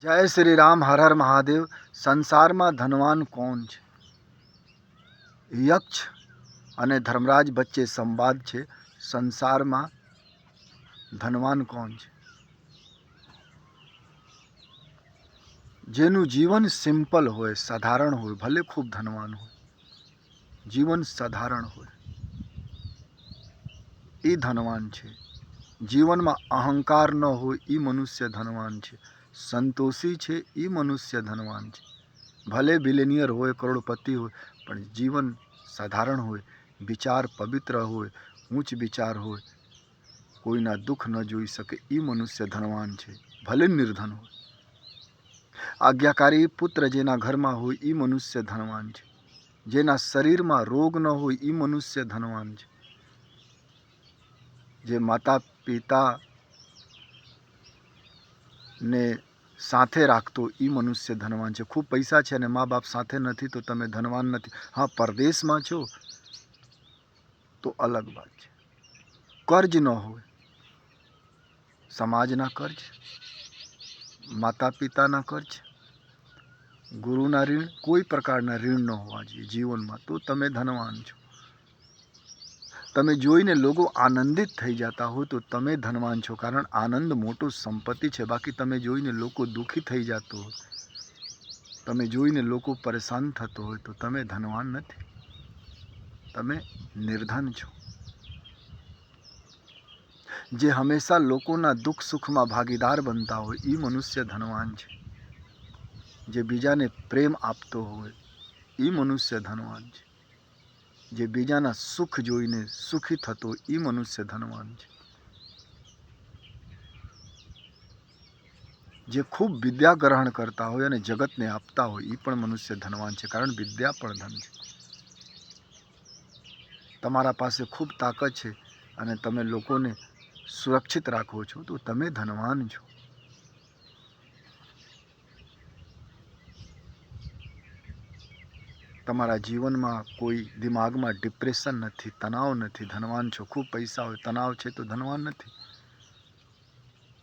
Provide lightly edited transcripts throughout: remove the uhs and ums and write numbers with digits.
જય શ્રી રામ. હર હર મહાદેવ. સંસારમાં ધનવાન કોણ છે? યક્ષ અને ધર્મરાજ વચ્ચે સંવાદ છે. સંસારમાં ધનવાન કોણ છે? જેનું જીવન સિમ્પલ હોય, સાધારણ હોય, ભલે ખૂબ ધનવાન હોય, જીવન સાધારણ હોય, એ ધનવાન છે. જીવનમાં અહંકાર ન હોય એ મનુષ્ય ધનવાન છે. સંતોષી છે એ મનુષ્ય ધનવાન છે. ભલે બિલિયનિયર હોય, કરોડપતિ હોય, પણ જીવન સાધારણ હોય, વિચાર પવિત્ર હોય, ઉચ્ચ વિચાર હોય, કોઈના દુઃખ ન જોઈ શકે એ મનુષ્ય ધનવાન છે. ભલે નિર્ધન હોય. આજ્ઞાકારી પુત્ર જેના ઘરમાં હોય એ મનુષ્ય ધનવાન છે. જેના શરીરમાં રોગ ન હોય એ મનુષ્ય ધનવાન છે. જે માતા પિતા ને સાથે રાખતો એ મનુષ્ય ધનવાન છે. ખૂબ પૈસા છે અને મા બાપ સાથે નથી તો તમે ધનવાન નથી. હા, પરદેશમાં છો તો અલગ વાત છે. કર્જ ન હોય, સમાજના કર્જ, માતા પિતાના કર્જ, ગુરુના ઋણ, કોઈ પ્રકારના ઋણ ન હોવા જોઈએ જીવનમાં, તો તમે ધનવાન છો. તમે જોઈને લોકો આનંદિત થઈ જતા હોય તો તમે ધનવાન છો. કારણ આનંદ મોટો સંપત્તિ છે. બાકી તમે જોઈને લોકો દુઃખી થઈ જતો હોય, તમે જોઈને લોકો પરેશાન થતો હોય તો તમે ધનવાન નથી, તમે નિર્ધન છો. જે હંમેશા લોકોના દુઃખ સુખમાં ભાગીદાર બનતા હોય એ મનુષ્ય ધનવાન છે. જે બીજાને પ્રેમ આપતો હોય એ મનુષ્ય ધનવાન છે. જે બીજાના સુખ જોઈને સુખી થતો હોય એ મનુષ્ય ધનવાન છે. જે ખૂબ વિદ્યા ગ્રહણ કરતા હોય અને જગતને આપતા હોય એ પણ મનુષ્ય ધનવાન છે. કારણ વિદ્યા પણ ધન છે. તમારા પાસે ખૂબ તાકાત છે અને તમે લોકોને સુરક્ષિત રાખો છો તો તમે ધનવાન છો. તમારા જીવનમાં કોઈ દિમાગમાં ડિપ્રેશન નથી, તણાવ નથી, ધનવાન છો. ખૂબ પૈસા હોય, તણાવ છે તો ધનવાન નથી.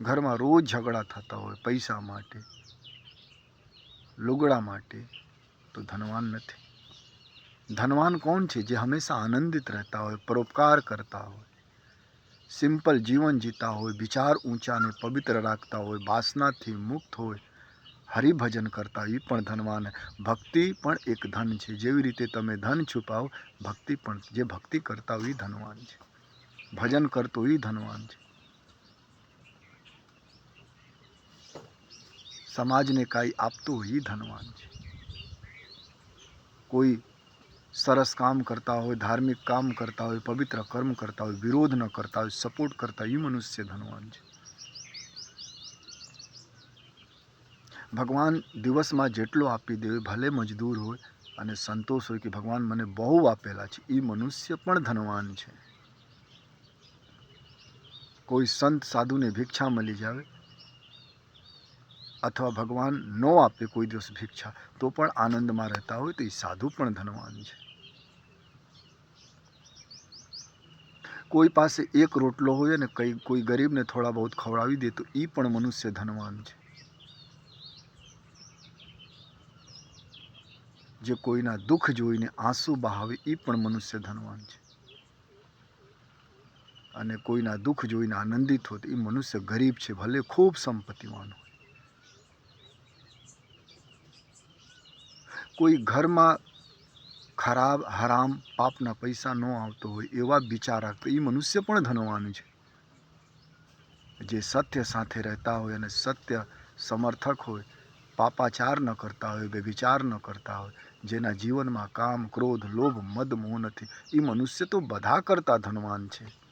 ઘરમાં રોજ ઝઘડા થતા હોય પૈસા માટે, લુગડા માટે, તો ધનવાન નથી. ધનવાન કોણ છે? જે હંમેશા આનંદિત રહેતા હોય, પરોપકાર કરતા હોય, સિમ્પલ જીવન જીતા હોય, વિચાર ઊંચાને પવિત્ર રાખતા હોય, વાસનાથી મુક્ત હોય, હરિભજન કરતા હોય, એ પણ ધનવાન. ભક્તિ પણ એક ધન છે. જેવી રીતે તમે ધન છુપાવો, ભક્તિ પણ, જે ભક્તિ કરતા હોય એ ધનવાન છે. ભજન કરતો એ ધનવાન છે. સમાજને કાંઈ આપતો હોય એ ધનવાન છે. કોઈ સરસ કામ કરતા હોય, ધાર્મિક કામ કરતા હોય, પવિત્ર કર્મ કરતા હોય, વિરોધ ન કરતા હોય, સપોર્ટ કરતા હોય, એ મનુષ્ય ધનવાન છે. ભગવાન દિવસમાં જેટલો આપી દે, ભલે મજદૂર હોય અને સંતોષ હોય કે ભગવાન મને બહુ આપેલા છે, એ મનુષ્ય પણ ધનવાન છે. કોઈ સંત સાધુને ભિક્ષા મળી જાય અથવા ભગવાન ન આપે કોઈ દિવસ ભિક્ષા તો પણ આનંદમાં રહેતા હોય તો એ સાધુ પણ ધનવાન છે. કોઈ પાસે એક રોટલો હોય અને કોઈ ગરીબને થોડા બહુ ખવડાવી દે તો એ પણ મનુષ્ય ધનવાન છે. જે કોઈના દુઃખ જોઈને આંસુ બહાવે એ પણ મનુષ્ય ધનવાન છે. અને કોઈના દુઃખ જોઈને આનંદિત હોય તો એ મનુષ્ય ગરીબ છે, ભલે ખૂબ સંપત્તિવાન હોય. કોઈ ઘરમાં ખરાબ હરામ પાપના પૈસા ન આવતો હોય એવા વિચાર રાખતો એ મનુષ્ય પણ ધનવાન છે. જે સત્ય સાથે રહેતા હોય અને સત્ય સમર્થક હોય, પાપાચાર ન કરતા હોય, વ્યભિચાર ન કરતા હોય, જેના જીવનમાં કામ, ક્રોધ, લોભ, મદ, મોહ નથી, એ મનુષ્ય તો બધા કરતા ધનવાન છે.